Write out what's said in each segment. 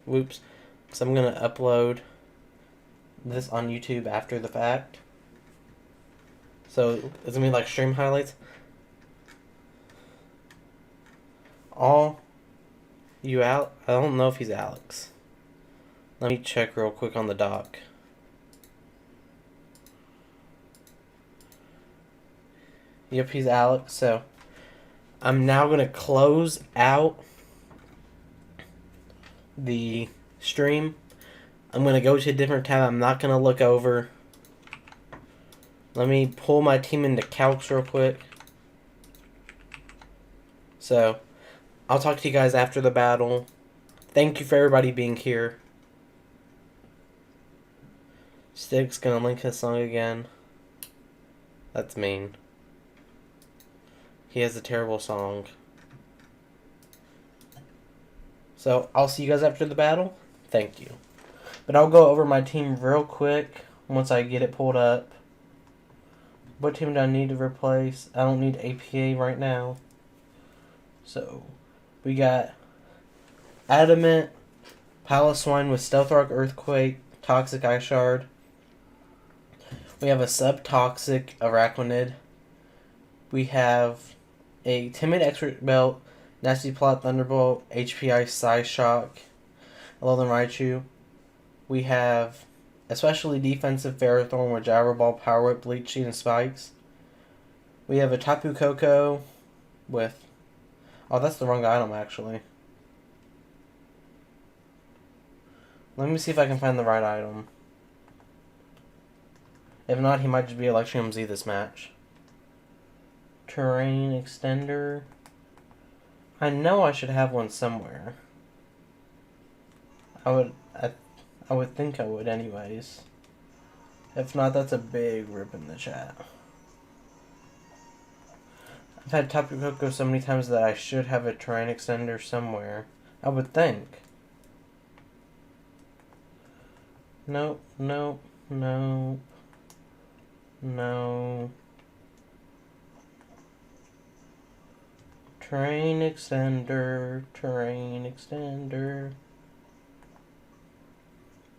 Whoops. Because I'm going to upload this on YouTube after the fact. So it's going to be like stream highlights. All you out. I don't know if he's Alex. Let me check real quick on the doc. Yep, he's Alex. So I'm now going to close out the stream. I'm going to go to a different tab. I'm not going to look over. Let me pull my team into Calcs real quick. So I'll talk to you guys after the battle. Thank you for everybody being here. Stig's going to link his song again. That's mean. He has a terrible song. So I'll see you guys after the battle. Thank you. But I'll go over my team real quick once I get it pulled up. What team do I need to replace? I don't need APA right now. So we got Adamant, Palace Swine with Stealth Rock, Earthquake, Toxic Ice Shard. We have a Subtoxic Arachnid. We have a Timid Expert Belt, Nasty Plot Thunderbolt, HPI Psyshock, Alolan Raichu. We have especially defensive Ferrothorn with Gyro Ball, Power Whip, Bleach Seed, and Spikes. We have a Tapu Koko with... Oh, that's the wrong item, actually. Let me see if I can find the right item. If not, he might just be Electrium Z this match. Terrain Extender. I know I should have one somewhere. I would think I would anyways. If not, that's a big rip in the chat. I've had Tapu Koko so many times that I should have a Terrain Extender somewhere. I would think. Nope, nope, nope. No. Terrain Extender, Terrain Extender.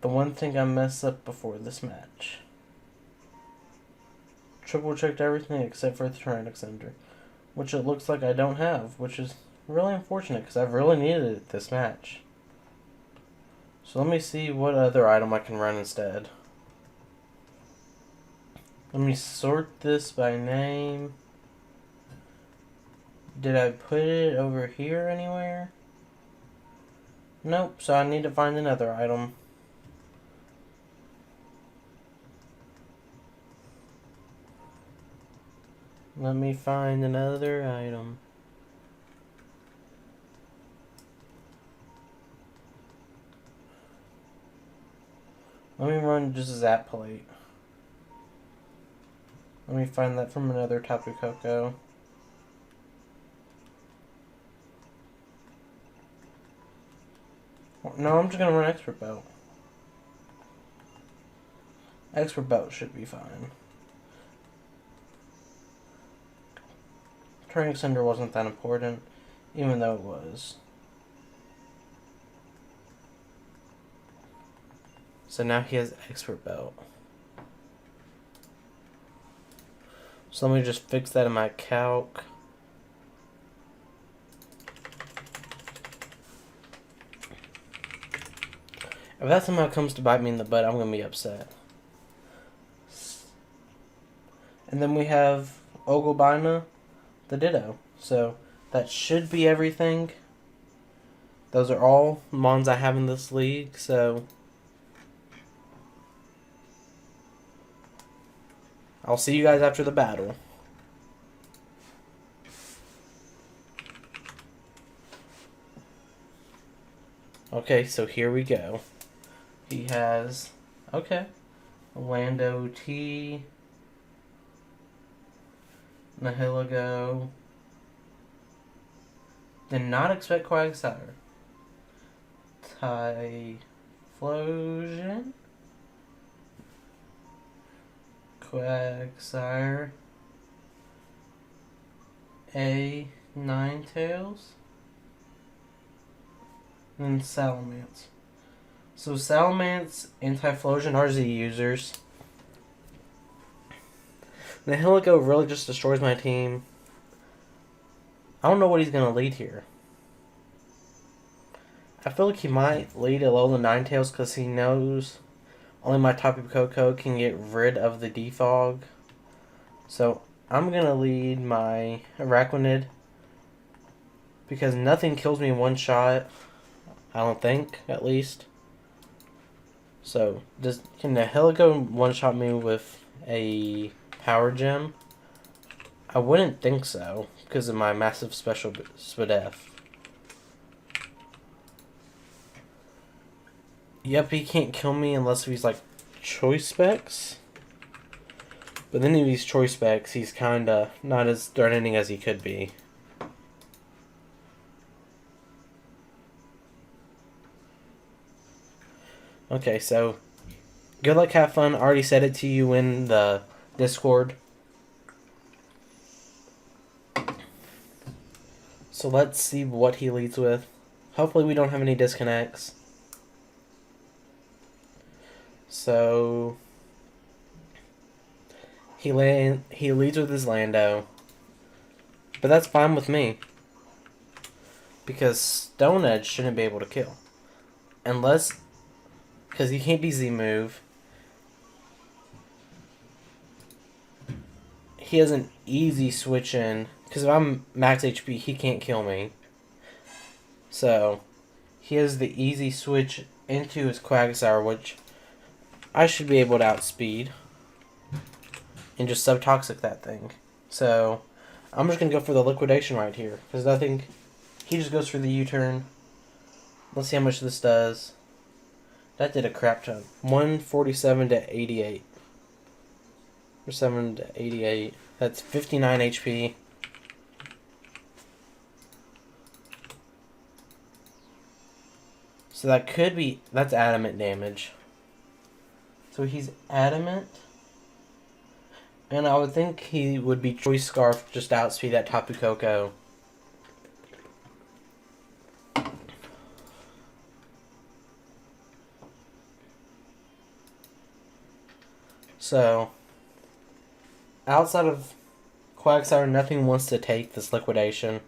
The one thing I messed up before this match. Triple checked everything except for the Terrain Extender, which it looks like I don't have, which is really unfortunate because I've really needed it this match. So let me see what other item I can run instead. Let me sort this by name. Did I put it over here anywhere? Nope, so I need to find another item. Let me find another item. Let me run just a Zap Plate. Let me find that from another Tapu Koko. No, I'm just gonna run Expert Belt. Expert Belt should be fine. Terrain Extender wasn't that important, even though it was. So now he has Expert Belt. So let me just fix that in my calc. If that somehow comes to bite me in the butt, I'm going to be upset. And then we have Ogobina, the Ditto. So that should be everything. Those are all Mons I have in this league, so I'll see you guys after the battle. Okay, so here we go. He has, okay, Orlando T, Nihilego. Did not expect Quagsire. Typhlosion. Quagsire. A Ninetales. And Salamence. So Salamence, Anti-Flosion are Z users. Nihilego really just destroys my team. I don't know what he's going to lead here. I feel like he might lead Alola Ninetales because he knows only my Tapu Koko can get rid of the defog. So I'm going to lead my Araquanid because nothing kills me in one shot. I don't think, at least. So, can Nihilego one-shot me with a Power Gem? I wouldn't think so, because of my massive special Spadef. Yep, he can't kill me unless he's like Choice Specs. But then if he's Choice Specs, he's kinda not as threatening as he could be. Okay, so good luck, have fun. I already said it to you in the Discord. So let's see what he leads with. Hopefully we don't have any disconnects. So he leads with his Lando. But that's fine with me. Because Stone Edge shouldn't be able to kill. Unless, because he can't be Z-move. He has an easy switch in. Because if I'm max HP, he can't kill me. So, he has the easy switch into his Quagsire, which I should be able to outspeed. And just sub-toxic that thing. So, I'm just going to go for the liquidation right here. Because nothing... He just goes for the U-turn. Let's see how much this does. That did a crap ton. 147 to 88. Or 7 to 88. That's 59 HP. So that could be... That's adamant damage. So he's adamant. And I would think he would be Choice Scarf just to outspeed that Tapu Koko. So, outside of Quagsire, nothing wants to take this liquidation.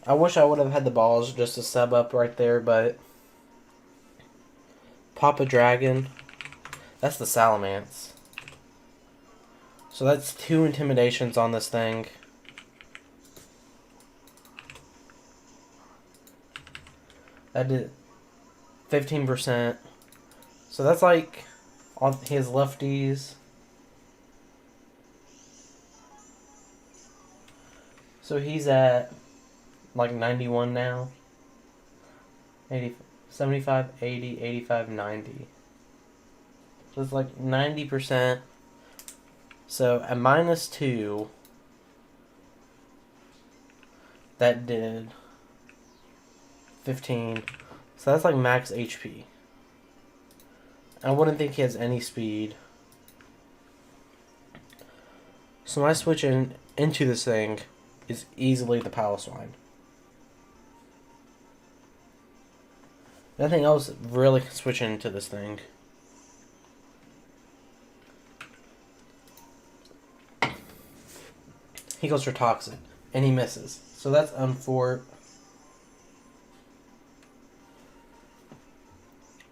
I wish I would have had the balls just to sub up right there, but... Papa Dragon. That's the Salamence. So that's 2 intimidations on this thing. That did 15%. So that's like on his lefties. So he's at like 91 now. 80, 75, 80, 85, 90. So it's like 90%. So at -2, that did 15. So that's like max HP. I wouldn't think he has any speed. So my switch into this thing is easily the Piloswine. Nothing else really can switch into this thing. He goes for Toxic, and he misses. So that's unfort.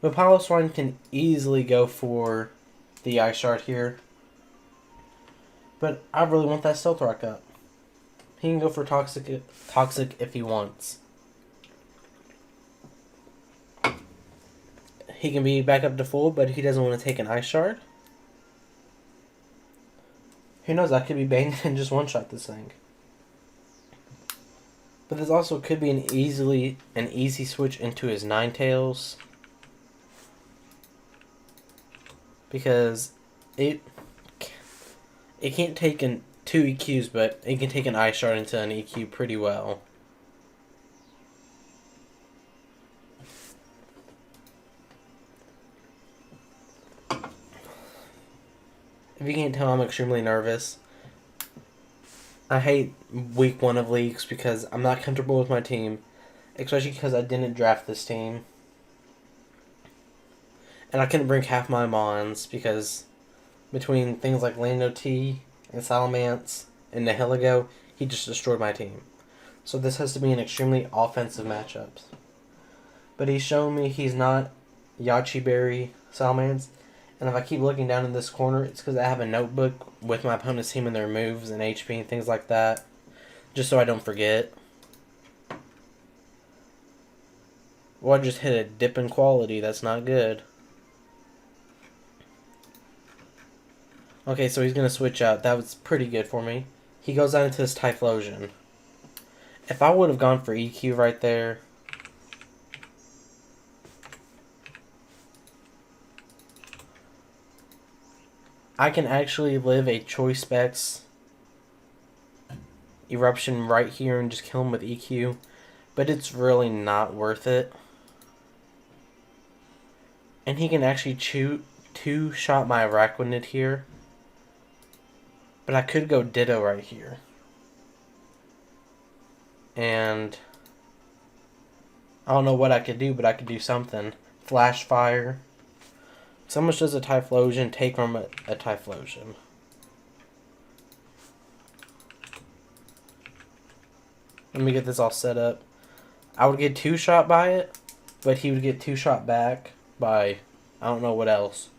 But Piloswine can easily go for the Ice Shard here. But I really want that Stealth Rock up. He can go for Toxic if he wants. He can be back up to full, but he doesn't want to take an Ice Shard. Who knows, I could be banged and just one-shot this thing. But this also could be an easy switch into his Ninetales. Because it can't take 2 EQs, but it can take an Ice Shard into an EQ pretty well. If you can't tell, I'm extremely nervous. I hate week 1 of leagues because I'm not comfortable with my team. Especially because I didn't draft this team. And I couldn't bring half my Mons because between things like Lando T and Salamence and Nihilego, he just destroyed my team. So this has to be an extremely offensive matchup. But he's shown me he's not Yachi Berry Salamence. And if I keep looking down in this corner, it's because I have a notebook with my opponent's team and their moves and HP and things like that. Just so I don't forget. Well, I just hit a dip in quality. That's not good. Okay, so he's going to switch out. That was pretty good for me. He goes out into his Typhlosion. If I would have gone for EQ right there, I can actually live a Choice Specs Eruption right here and just kill him with EQ. But it's really not worth it. And he can actually two-shot my Araquanid here. But I could go Ditto right here. And I don't know what I could do, but I could do something. Flash Fire. So much does a Typhlosion take from a Typhlosion? Let me get this all set up. I would get two-shot by it, but he would get two-shot back by I don't know what else.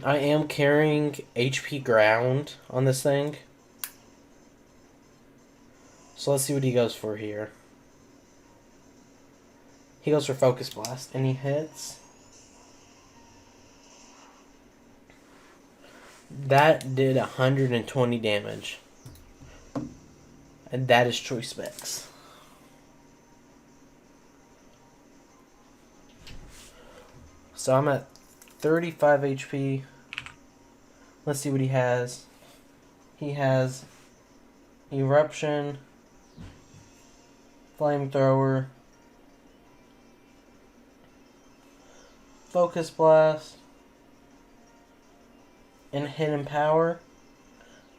I am carrying HP Ground on this thing. So let's see what he goes for here. He goes for Focus Blast, and he hits. That did 120 damage. And that is Choice Specs. So I'm at 35 HP. Let's see what he has. He has Eruption, Flamethrower, Focus Blast, and Hidden Power.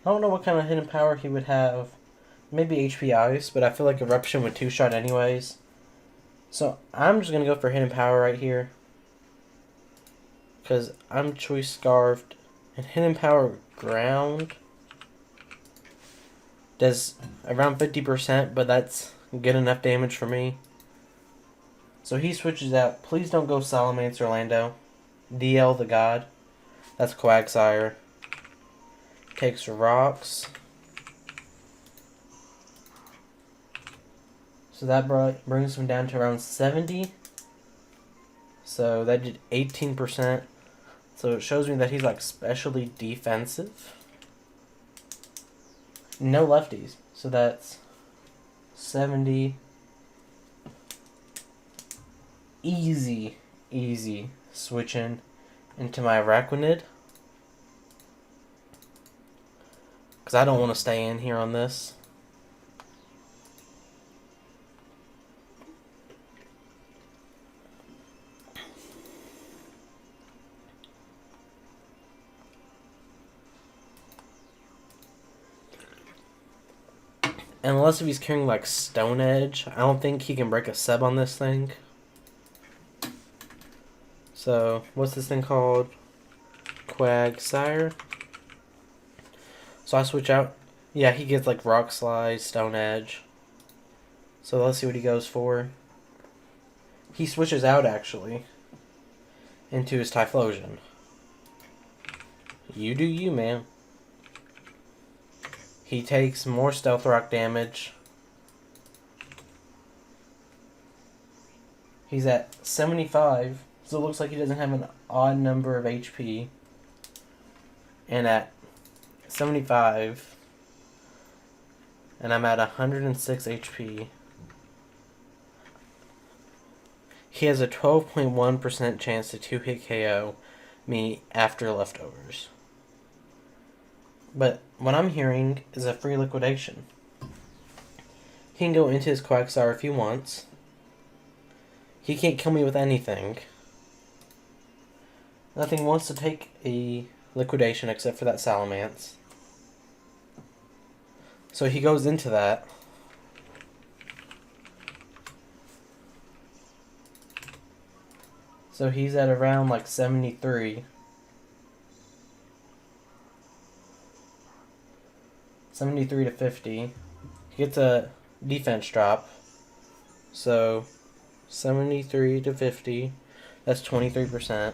I don't know what kind of Hidden Power he would have. Maybe HP Ice, but I feel like Eruption would two-shot anyways. So I'm just going to go for Hidden Power right here. Because I'm Choice Scarfed. And Hidden Power Ground does around 50%, but that's good enough damage for me. So he switches out. Please don't go Salamence Orlando. DL the God. That's Quagsire. Takes Rocks. So that brings him down to around 70. So that did 18%. So it shows me that he's like specially defensive. No lefties. So that's 70. Easy switching into my Araquanid. Because I don't want to stay in here on this. Unless if he's carrying like Stone Edge, I don't think he can break a sub on this thing. So, what's this thing called? Quagsire. So I switch out. Yeah, he gets like Rock Slide, Stone Edge. So let's see what he goes for. He switches out actually into his Typhlosion. You do you, man. He takes more Stealth Rock damage. He's at 75, so it looks like he doesn't have an odd number of HP. And at 75, and I'm at 106 HP. He has a 12.1% chance to 2-hit KO me after leftovers. But what I'm hearing is a free liquidation. He can go into his Quagsire if he wants. He can't kill me with anything. Nothing wants to take a liquidation except for that Salamence. So he goes into that. So he's at around like 73. 73 to 50. He gets a defense drop. So 73 to 50. That's 23%.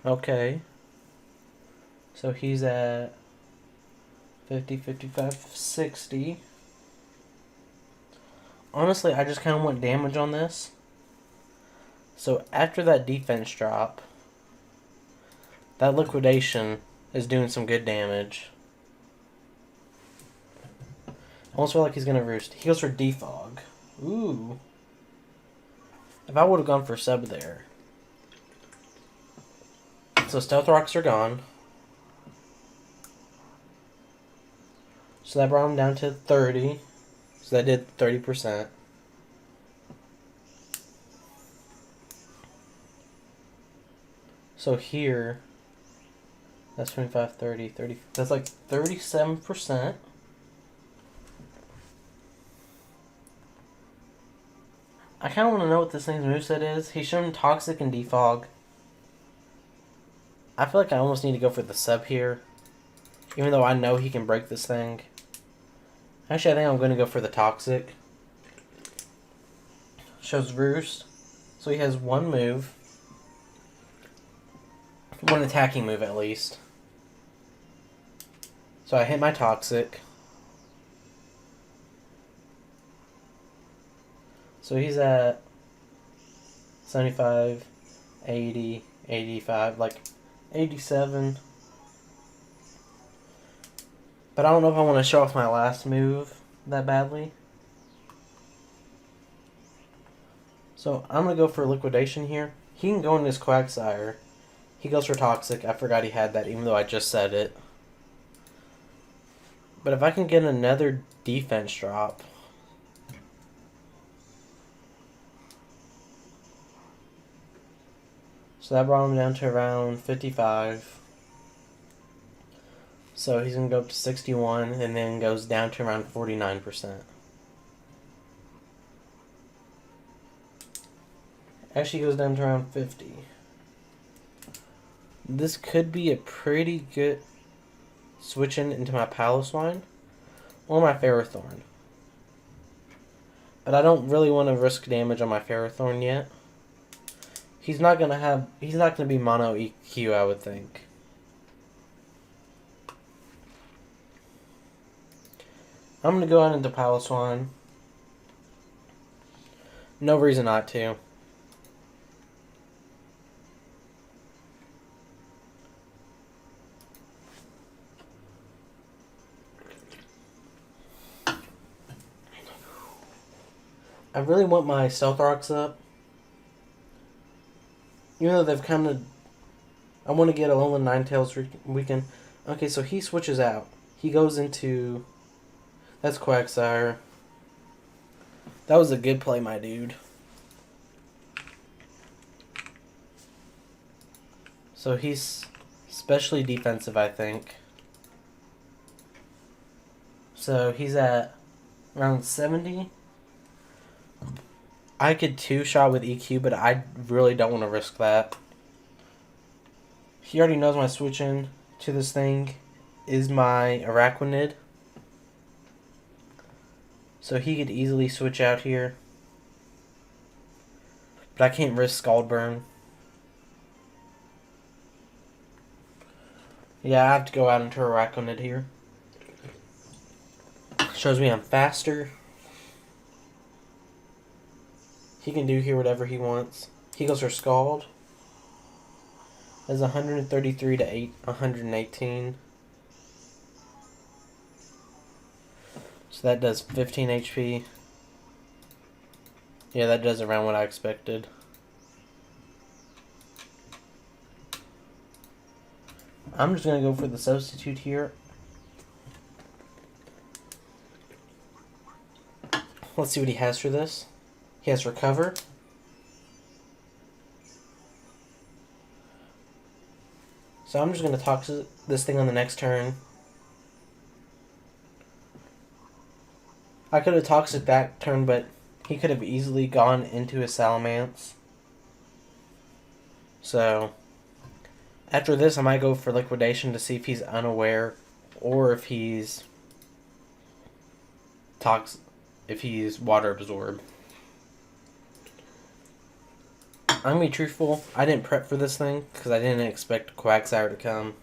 Okay. So he's at 50, 55, 60. Honestly, I just kind of want damage on this. So after that defense drop, that liquidation is doing some good damage. I almost feel like he's going to roost. He goes for defog. Ooh. If I would have gone for sub there. So stealth rocks are gone. So that brought him down to 30. So that did 30%. So here, that's 25, 30, 30. That's like 37%. I kind of want to know what this thing's moveset is. He's shown Toxic and Defog. I feel like I almost need to go for the sub here. Even though I know he can break this thing. Actually, I think I'm going to go for the Toxic. Shows Roost. So he has one move. One attacking move at least. So I hit my Toxic. So he's at 75, 80, 85, like 87. But I don't know if I want to show off my last move that badly. So I'm going to go for liquidation here. He can go in his Quagsire. He goes for Toxic. I forgot he had that even though I just said it. But if I can get another defense drop. So that brought him down to around 55. So he's going to go up to 61 and then goes down to around 49%. Actually goes down to around 50. This could be a pretty good switching into my Paloswine or my Ferrothorn. But I don't really want to risk damage on my Ferrothorn yet. He's not gonna be mono EQ, I would think. I'm gonna go out into Paloswine. No reason not to. I really want my Stealth Rocks up. Even though they've kind of... I want to get Alolan Ninetales weekend. Okay, so he switches out. He goes into... That's Quagsire. That was a good play, my dude. So he's especially defensive, I think. So he's at around 70. I could two-shot with EQ, but I really don't want to risk that. He already knows my switch-in to this thing is my Araquanid. So he could easily switch out here. But I can't risk Scald Burn. Yeah, I have to go out into Araquanid here. Shows me I'm faster. He can do here whatever he wants. He goes for Scald. That's 133 to 118. So that does 15 HP. Yeah, that does around what I expected. I'm just going to go for the substitute here. Let's see what he has for this. He has Recover. So I'm just going to toxic this thing on the next turn. I could have toxic that turn, but he could have easily gone into his Salamence. So after this, I might go for liquidation to see if he's unaware or if he's if he's water absorbed. I'm gonna be truthful. I didn't prep for this thing because I didn't expect Quagsire to come.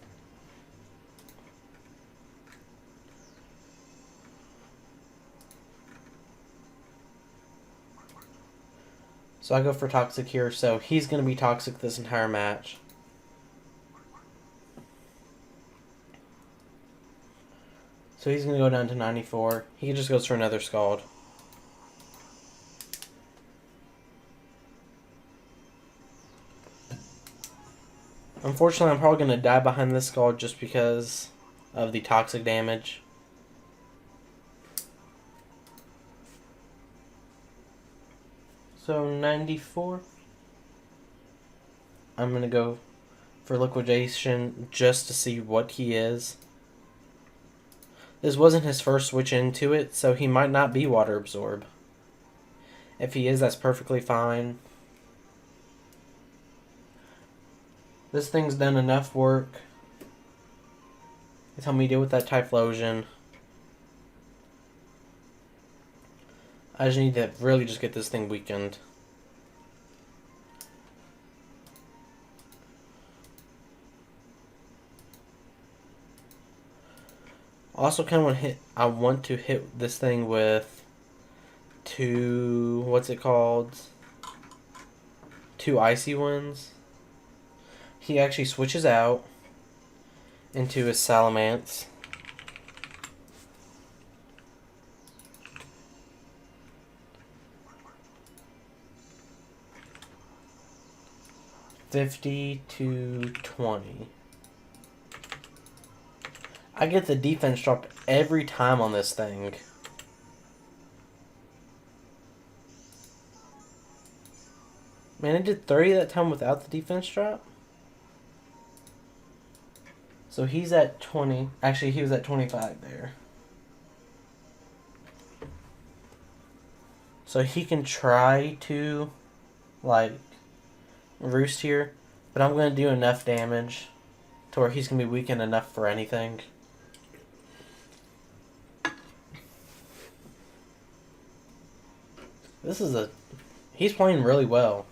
So I go for Toxic here. So he's gonna be Toxic this entire match. So he's gonna go down to 94. He just goes for another Scald. Unfortunately, I'm probably going to die behind this Scald just because of the toxic damage. So 94. I'm going to go for liquidation just to see what he is. This wasn't his first switch into it, so he might not be water absorb. If he is, that's perfectly fine. This thing's done enough work to help me deal with that Typhlosion. I just need to really just get this thing weakened. Also, I want to hit this thing with two Icy Winds. He actually switches out into his Salamence. $50-20. I get the defense drop every time on this thing. Man, it did 30 that time without the defense drop. So he's at 20. Actually, he was at 25 there. So he can try to, roost here. But I'm going to do enough damage to where he's going to be weakened enough for anything. He's playing really well.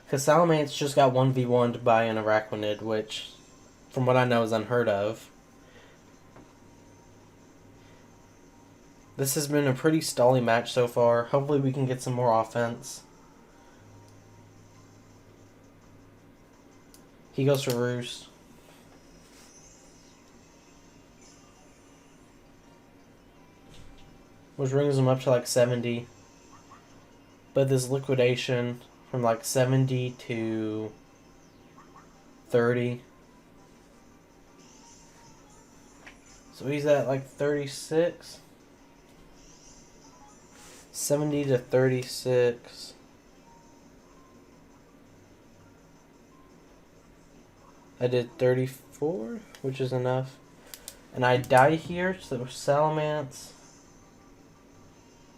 Because Salamence just got 1v1'd by an Araquanid, which, from what I know, is unheard of. This has been a pretty stally match so far. Hopefully we can get some more offense. He goes for Roost. Which brings him up to 70. But this liquidation from 70 to 30. So he's at 36. 70 to 36. I did 34, which is enough. And I die here, so Salamence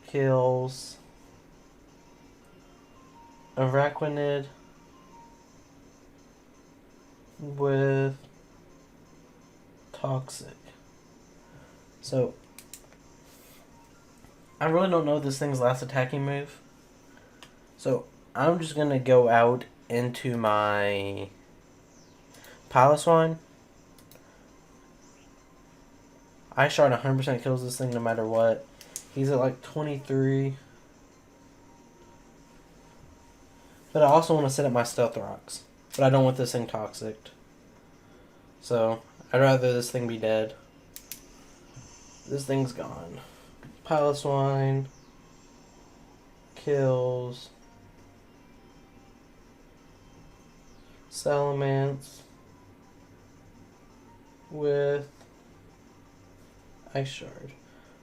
kills Araquanid with Toxic. So I really don't know this thing's last attacking move. So I'm just going to go out into my Piloswine. Shard 100% kills this thing no matter what. He's at 23. But I also want to set up my Stealth Rocks. But I don't want this thing toxic. So I'd rather this thing be dead. This thing's gone. Piloswine kills Salamence with Ice Shard.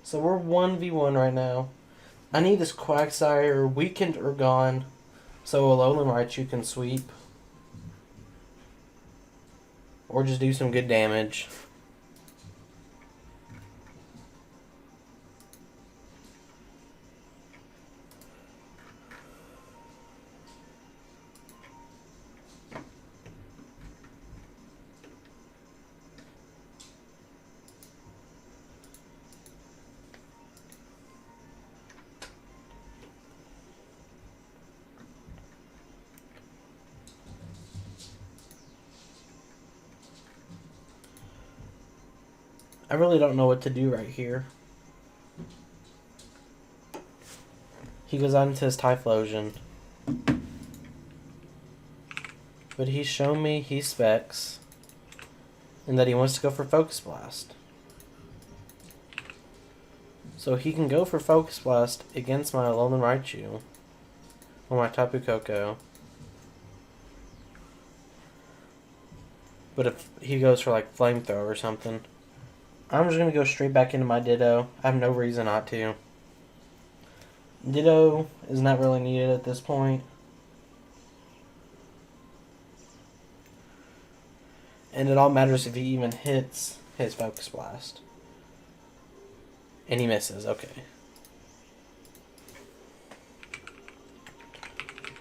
So we're 1v1 right now. I need this Quagsire weakened or gone So Alolan Raichu can sweep. Or just do some good damage. I really don't know what to do right here. He goes on into his Typhlosion. But he's shown me he specs. And that he wants to go for Focus Blast. So he can go for Focus Blast against my Alolan Raichu. Or my Tapu Koko. But if he goes for like Flamethrower or something, I'm just going to go straight back into my Ditto. I have no reason not to. Ditto is not really needed at this point. And it all matters if he even hits his Focus Blast. And he misses, okay.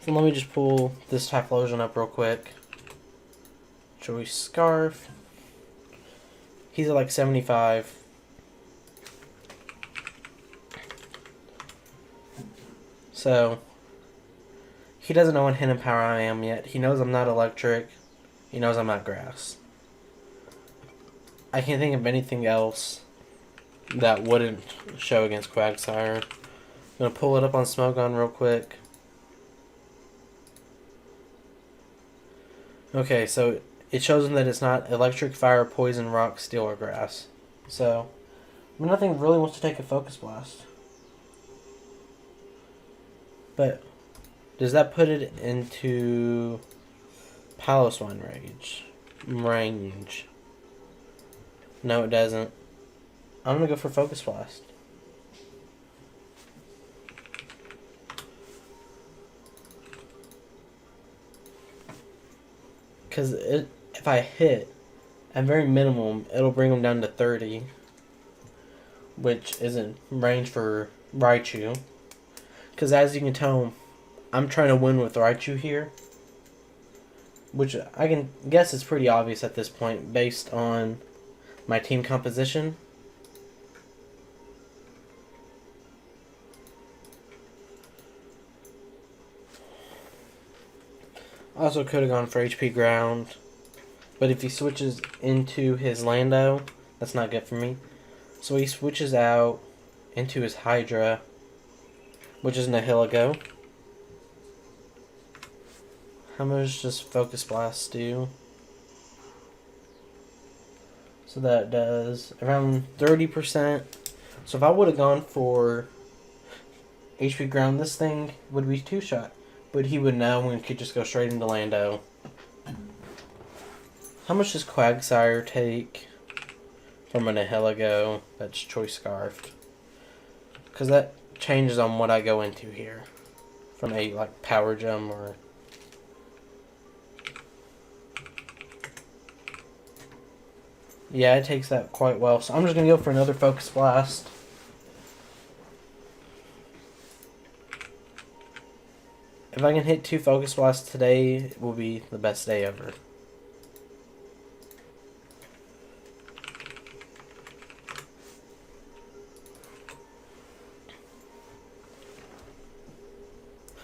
So let me just pull this Typhlosion up real quick. Choice Scarf. He's at like 75. So, he doesn't know what hidden power I am yet. He knows I'm not electric. He knows I'm not grass. I can't think of anything else that wouldn't show against Quagsire. I'm going to pull it up on Smogon real quick. Okay, so it shows him that it's not electric, fire, poison, rock, steel, or grass. So, nothing really wants to take a Focus Blast. But, does that put it into Piloswine range? No, it doesn't. I'm going to go for Focus Blast. Because if I hit, at very minimum, it'll bring him down to 30. Which isn't range for Raichu. Because as you can tell, I'm trying to win with Raichu here. Which I can guess is pretty obvious at this point based on my team composition. Also could have gone for HP Ground. But if he switches into his Lando, that's not good for me. So he switches out into his Hydra, which is Nihilego. How much does Focus Blast do? So that does around 30%. So if I would have gone for HP Ground, this thing would be 2-shot. But he would know and could just go straight into Lando. How much does Quagsire take from a Nihilego that's Choice Scarfed? Because that changes on what I go into here. From a like Power Gem or... Yeah, it takes that quite well. So I'm just going to go for another Focus Blast. If I can hit 2 Focus Blasts today, it will be the best day ever.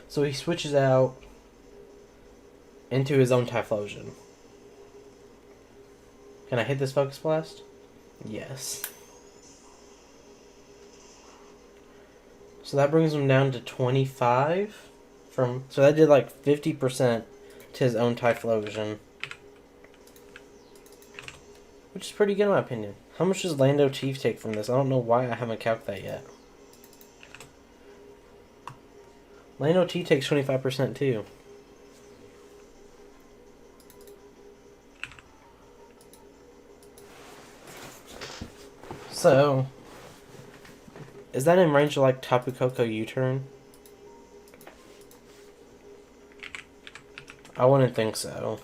So he switches out into his own Typhlosion. Can I hit this Focus Blast? Yes. So that brings him down to 25. So that did like 50% to his own Typhlosion. Which is pretty good in my opinion. How much does Lando Chief take from this? I don't know why I haven't calculated that yet. Lando Chief takes 25% too. So, is that in range of like Tapu Koko U-turn? I wouldn't think so.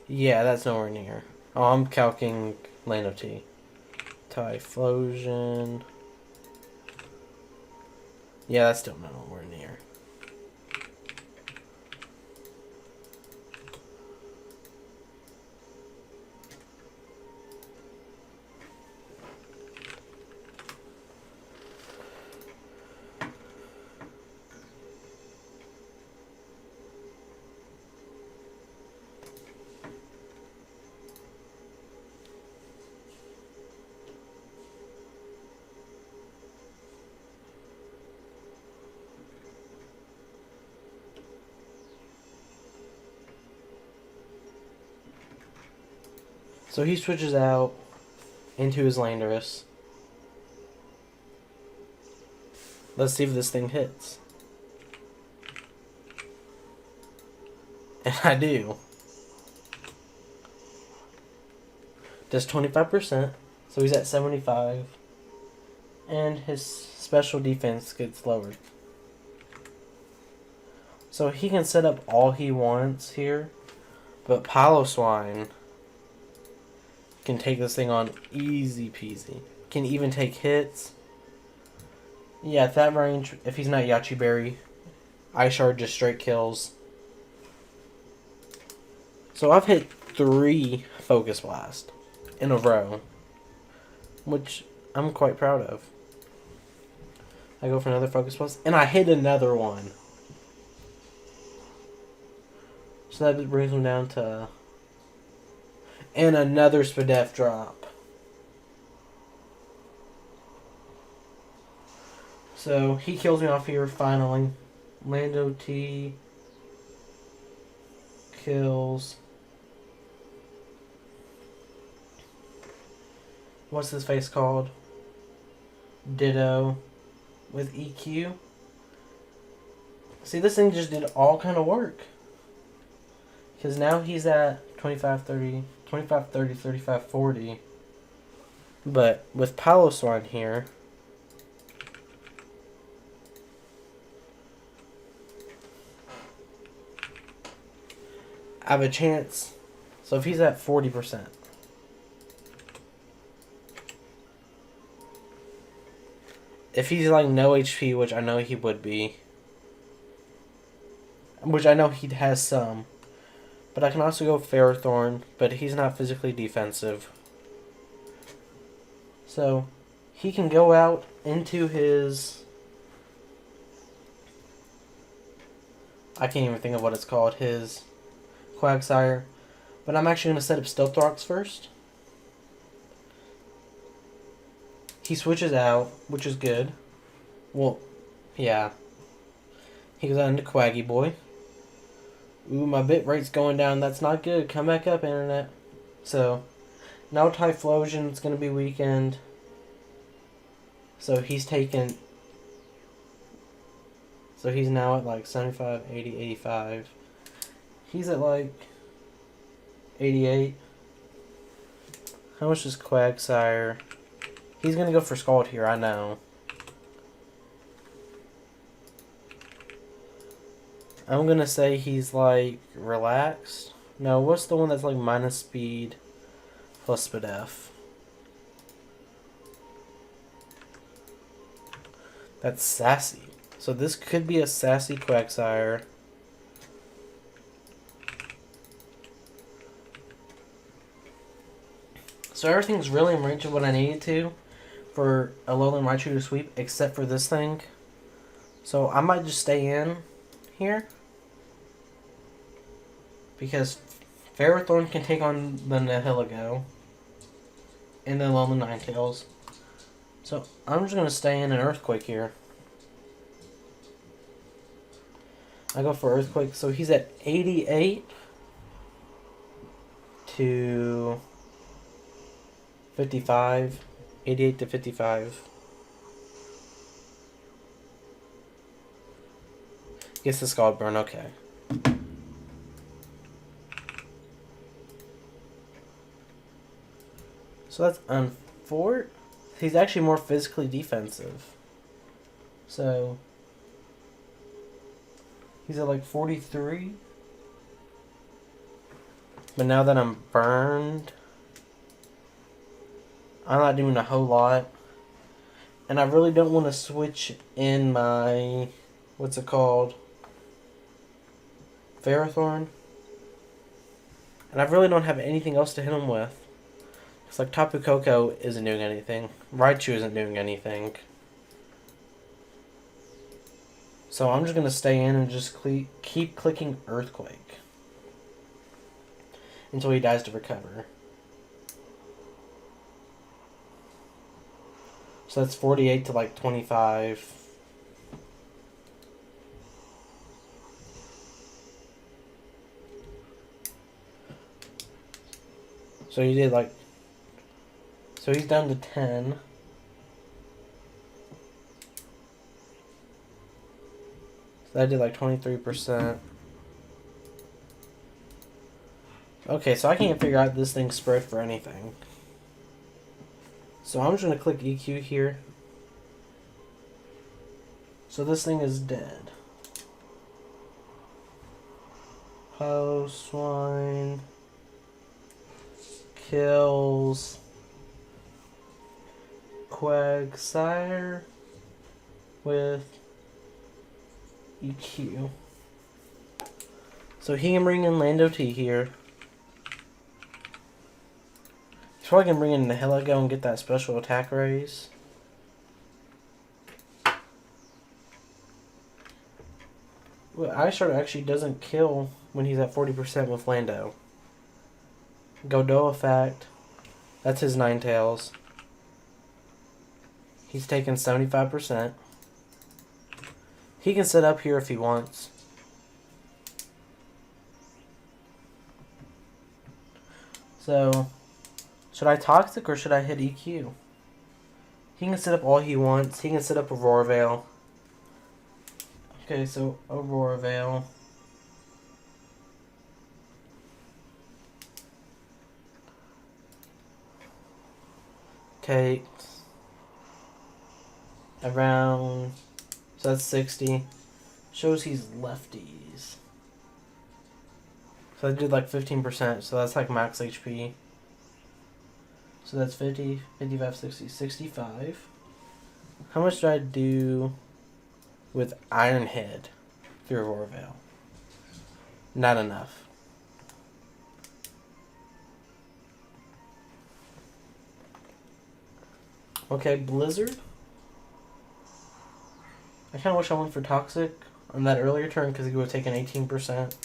Yeah, that's nowhere near. Oh, I'm calcing Land of T. Typhlosion. Yeah, that's still nowhere near. So he switches out into his Landorus. Let's see if this thing hits. And I do. Does 25%, so he's at 75. And his special defense gets lowered. So he can set up all he wants here, but Piloswine can take this thing on easy peasy. Can even take hits. Yeah, at that range, if he's not Yachi Berry, Ice Shard just straight kills. So I've hit 3 Focus Blast in a row, which I'm quite proud of. I go for another Focus Blast, and I hit another one. So that brings him down to... And another Spadef drop. So he kills me off here finally. Lando T kills... What's this face called? Ditto with EQ. See, this thing just did all kind of work. Because now he's at 25, 30, 35, 40. But with Piloswine here, I have a chance. So if he's at 40%, if he's like no HP, which I know he would be, which I know he has some, but I can also go Ferrothorn, but he's not physically defensive. So he can go out into his... I can't even think of what it's called, his Quagsire. But I'm actually going to set up Stealth Rocks first. He switches out, which is good. Well, yeah. He goes out into Quaggy Boy. Ooh, my bit rate's going down. That's not good. Come back up, Internet. So, now Typhlosion's going to be weakened. So he's taken... So he's now at like 75, 80, 85. He's at like 88. How much is Quagsire? He's going to go for Scald here, I know. I'm going to say he's like relaxed. No, what's the one that's like minus speed plus Spadef? That's Sassy. So this could be a Sassy Quagsire. So everything's really in range of what I needed to for a Alolan Raichu to sweep, except for this thing. So I might just stay in here, because Ferrothorn can take on the Nihilego and the Alolan Ninetales. So I'm just going to stay in an Earthquake here. I go for Earthquake, so he's at 88 to 55. 88 to 55. Gets the Scald Burn, okay. So that's Unfort. He's actually more physically defensive. So He's at like 43. But now that I'm burned, I'm not doing a whole lot. And I really don't want to switch in my, what's it called? Ferrothorn. And I really don't have anything else to hit him with. It's like Tapu Koko isn't doing anything. Raichu isn't doing anything. So I'm just going to stay in and just keep clicking Earthquake. Until he dies to recover. So that's 48 to like 25. So he did like... So he's down to 10. So that did like 23%. Okay, so I can't figure out this thing's spread for anything. So I'm just going to click EQ here. So this thing is dead. Ho Swine kills Quagsire with EQ. So he can bring in Lando T here. He's probably going to bring in the Heligo and get that special attack raise. Well, Ice-Shard actually doesn't kill when he's at 40% with Lando. Godot effect. That's his Ninetales. He's taken 75%. He can sit up here if he wants. So, should I Toxic or should I hit EQ? He can sit up all he wants. He can sit up Aurora Veil. Okay, so Aurora Veil. Takes around, so that's 60. Shows he's lefties. So I did like 15%, so that's like max HP. So that's 50, 55, 60, 65. How much did I do with Iron Head through Aurora Veil? Not enough. Okay, Blizzard. I kind of wish I went for Toxic on that earlier turn because he would have taken 18%.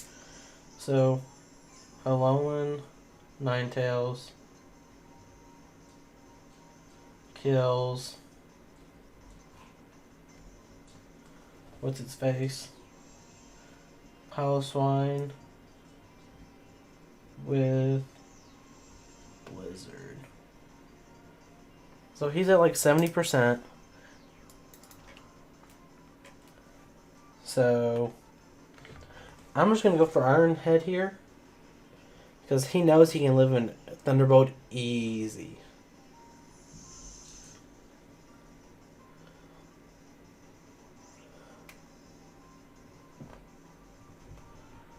So, Alolan, Ninetales, kills. What's its face? Piloswine with Blizzard. So he's at like 70%. So I'm just going to go for Iron Head here. Because he knows he can live in Thunderbolt easy.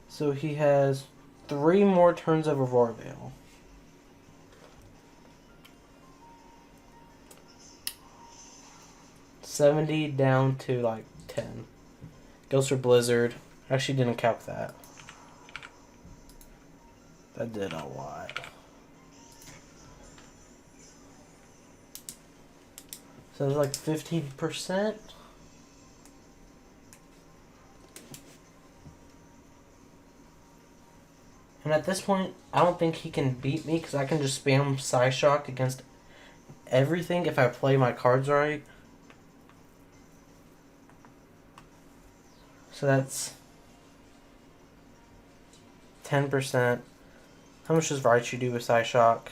So he has 3 more turns of Aurora Veil. $70 down to like 10. Goes for Blizzard. Actually didn't calc that. That did a lot. So it's like 15%. And at this point, I don't think he can beat me because I can just spam Psyshock against everything if I play my cards right. So that's 10%. How much does Raichu do with Psyshock?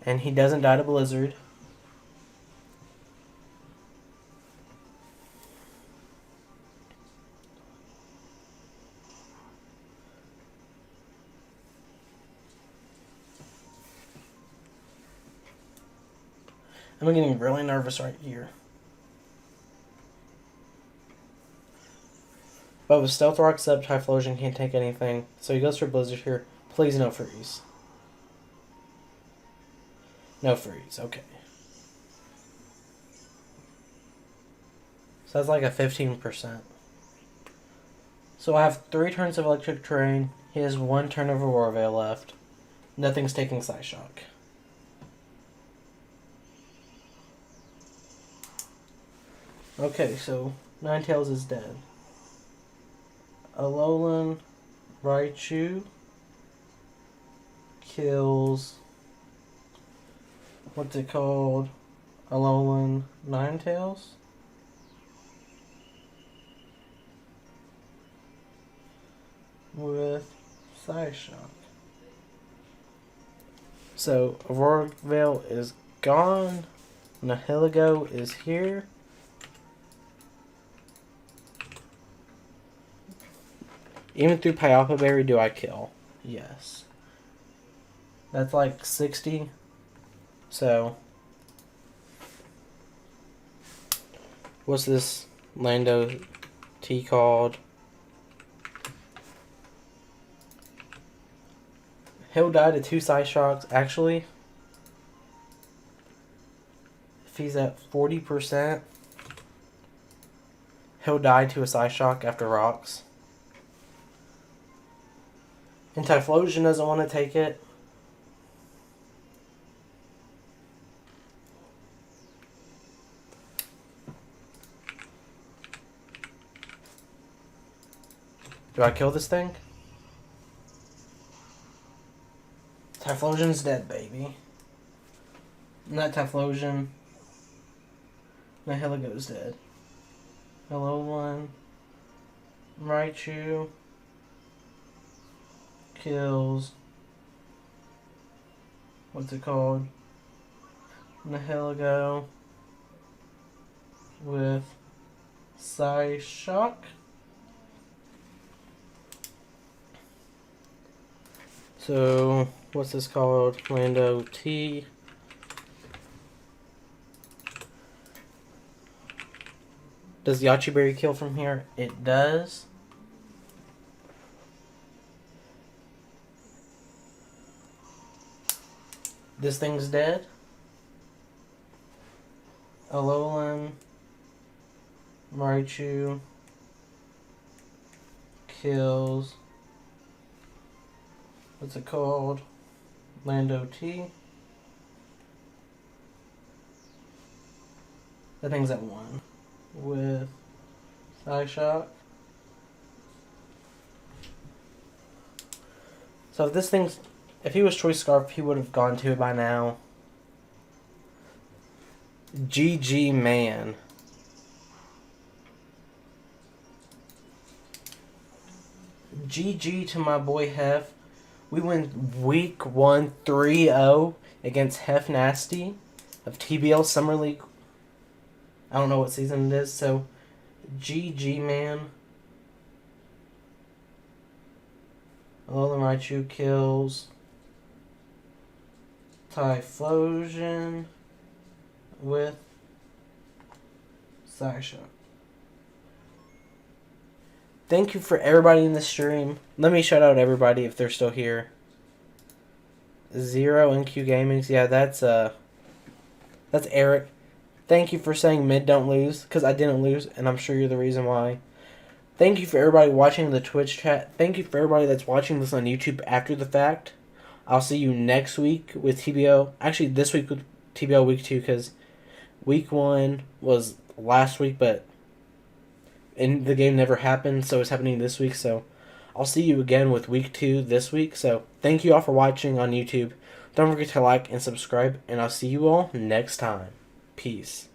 And he doesn't die to Blizzard. I'm getting really nervous right here. But with Stealth Rocks up, Typhlosion can't take anything. So he goes for Blizzard here. Please no freeze. No freeze, okay. So that's like a 15%. So I have 3 turns of Electric Terrain. He has 1 turn of Aurora Veil left. Nothing's taking Psyshock. Okay, so Ninetales is dead. Alolan Raichu kills... What's it called? Alolan Ninetales? With Psyshock. So, Aurora Veil is gone. Nihilego is here. Even through Pyapa Berry, do I kill? Yes. That's like 60. So, what's this Lando T called? He'll die to 2 Psyshocks. Actually, if he's at 40%, he'll die to a Psyshock after Rocks. And Typhlosion doesn't want to take it. Do I kill this thing? Typhlosion's dead, baby. Not Typhlosion. Nihiligo's dead. Alolan Raichu kills... What's it called? Nihiligo with Psyshock. So, what's this called? Lando T. Does Yachi Berry kill from here? It does. This thing's dead. Alolan Raichu kills... What's it called? Lando T. That thing's at 1. With Psyshock. So if this thing's... If he was Choice Scarf, he would have gone to it by now. GG, man. GG to my boy Hef. We win week 1 3-0 against Hef Nasty of TBL Summer League. I don't know what season it is, so GG, man. Alolan Raichu kills Typhlosion with Psyshock. Thank you for everybody in the stream. Let me shout out everybody if they're still here. Zero NQ Gamings. Yeah, that's Eric. Thank you for saying mid don't lose, because I didn't lose, and I'm sure you're the reason why. Thank you for everybody watching the Twitch chat. Thank you for everybody that's watching this on YouTube after the fact. I'll see you next week with TBL. Actually, this week with TBL week 2, because week 1 was last week, but the game never happened, so it's happening this week. So I'll see you again with week 2 this week. So thank you all for watching on YouTube. Don't forget to like and subscribe, and I'll see you all next time. Peace.